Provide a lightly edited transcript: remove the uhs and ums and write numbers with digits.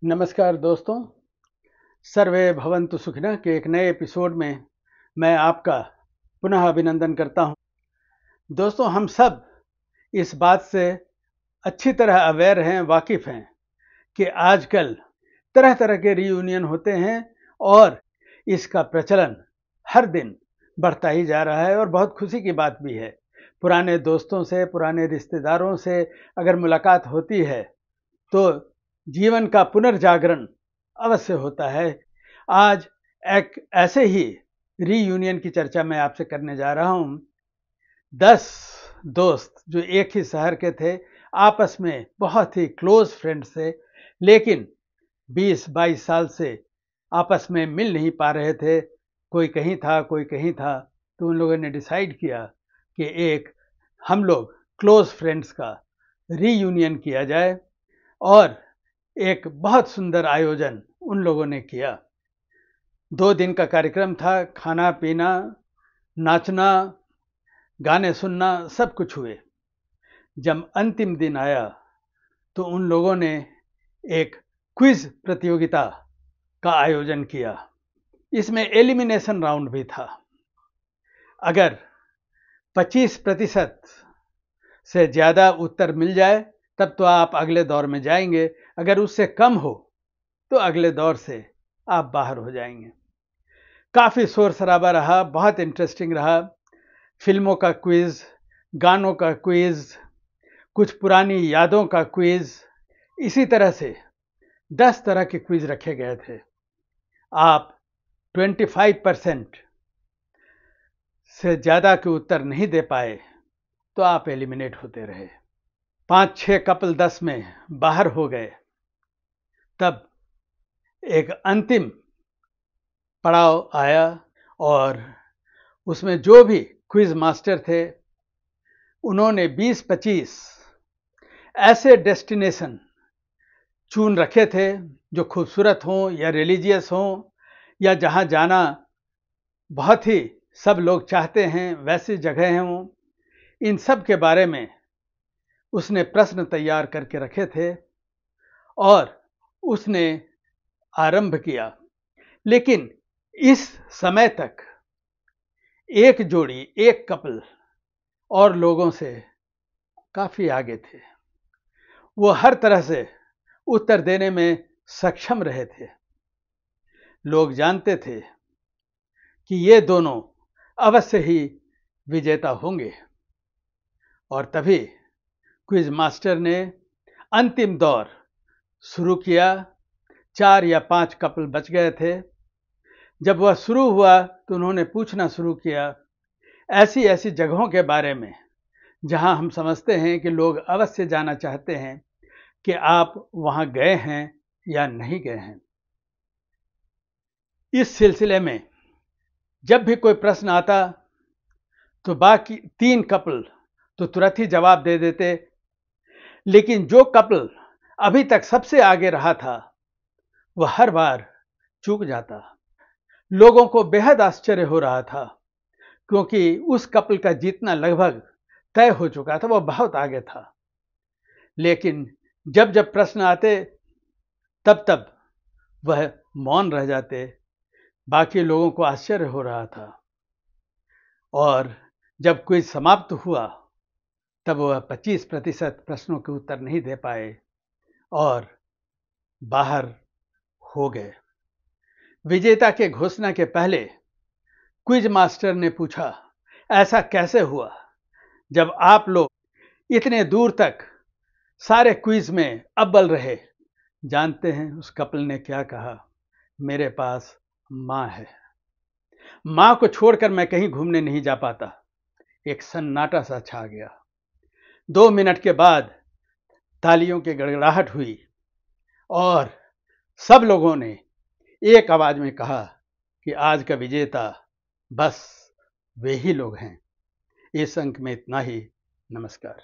नमस्कार दोस्तों। सर्वे भवन्तु सुखिनः के एक नए एपिसोड में मैं आपका पुनः अभिनंदन करता हूं। दोस्तों, हम सब इस बात से अच्छी तरह अवेयर हैं, वाकिफ हैं कि आजकल तरह तरह के रीयूनियन होते हैं और इसका प्रचलन हर दिन बढ़ता ही जा रहा है और बहुत खुशी की बात भी है। पुराने दोस्तों से, पुराने रिश्तेदारों से अगर मुलाकात होती है तो जीवन का पुनर्जागरण अवश्य होता है। आज एक ऐसे ही रीयूनियन की चर्चा मैं आपसे करने जा रहा हूं। 10 दोस्त जो एक ही शहर के थे, आपस में बहुत ही क्लोज फ्रेंड्स थे, लेकिन 20-22 साल से आपस में मिल नहीं पा रहे थे। कोई कहीं था, कोई कहीं था, तो उन लोगों ने डिसाइड किया कि एक हम लोग क्लोज फ्रेंड्स का रीयूनियन किया जाए और एक बहुत सुंदर आयोजन उन लोगों ने किया। 2 दिन का कार्यक्रम था, खाना पीना, नाचना, गाने सुनना, सब कुछ हुए। जब अंतिम दिन आया तो उन लोगों ने एक क्विज प्रतियोगिता का आयोजन किया। इसमें एलिमिनेशन राउंड भी था। अगर 25% से ज़्यादा उत्तर मिल जाए तब तो आप अगले दौर में जाएंगे, अगर उससे कम हो तो अगले दौर से आप बाहर हो जाएंगे। काफ़ी शोर शराबा रहा, बहुत इंटरेस्टिंग रहा। फिल्मों का क्विज, गानों का क्विज, कुछ पुरानी यादों का क्विज, इसी तरह से 10 तरह के क्विज रखे गए थे। आप 25% से ज़्यादा के उत्तर नहीं दे पाए तो आप एलिमिनेट होते रहे। 5-6 कपल 10 में बाहर हो गए। तब एक अंतिम पड़ाव आया और उसमें जो भी क्विज मास्टर थे उन्होंने 20-25 ऐसे डेस्टिनेशन चुन रखे थे जो खूबसूरत हों या रिलीजियस हों या जहां जाना बहुत ही सब लोग चाहते हैं वैसी जगह हों। इन सब के बारे में उसने प्रश्न तैयार करके रखे थे और उसने आरंभ किया। लेकिन इस समय तक एक जोड़ी, एक कपल और लोगों से काफ़ी आगे थे। वो हर तरह से उत्तर देने में सक्षम रहे थे। लोग जानते थे कि ये दोनों अवश्य ही विजेता होंगे और तभी क्विज मास्टर ने अंतिम दौर शुरू किया। 4 या 5 कपल बच गए थे। जब वह शुरू हुआ तो उन्होंने पूछना शुरू किया ऐसी ऐसी जगहों के बारे में जहां हम समझते हैं कि लोग अवश्य जाना चाहते हैं, कि आप वहां गए हैं या नहीं गए हैं। इस सिलसिले में जब भी कोई प्रश्न आता तो बाकी 3 कपल तो तुरंत ही जवाब दे देते, लेकिन जो कपल अभी तक सबसे आगे रहा था वह हर बार चूक जाता। लोगों को बेहद आश्चर्य हो रहा था क्योंकि उस कपल का जीतना लगभग तय हो चुका था, वह बहुत आगे था। लेकिन जब जब प्रश्न आते तब तब वह मौन रह जाते। बाकी लोगों को आश्चर्य हो रहा था और जब क्विज समाप्त हुआ तब वह 25% प्रश्नों के उत्तर नहीं दे पाए और बाहर हो गए। विजेता के घोषणा के पहले क्विज मास्टर ने पूछा, ऐसा कैसे हुआ जब आप लोग इतने दूर तक सारे क्विज में अव्वल रहे? जानते हैं उस कपल ने क्या कहा? मेरे पास माँ है, माँ को छोड़कर मैं कहीं घूमने नहीं जा पाता। एक सन्नाटा सा छा गया। 2 मिनट के बाद तालियों की गड़गड़ाहट हुई और सब लोगों ने एक आवाज में कहा कि आज का विजेता बस वे ही लोग हैं। इस अंक में इतना ही। नमस्कार।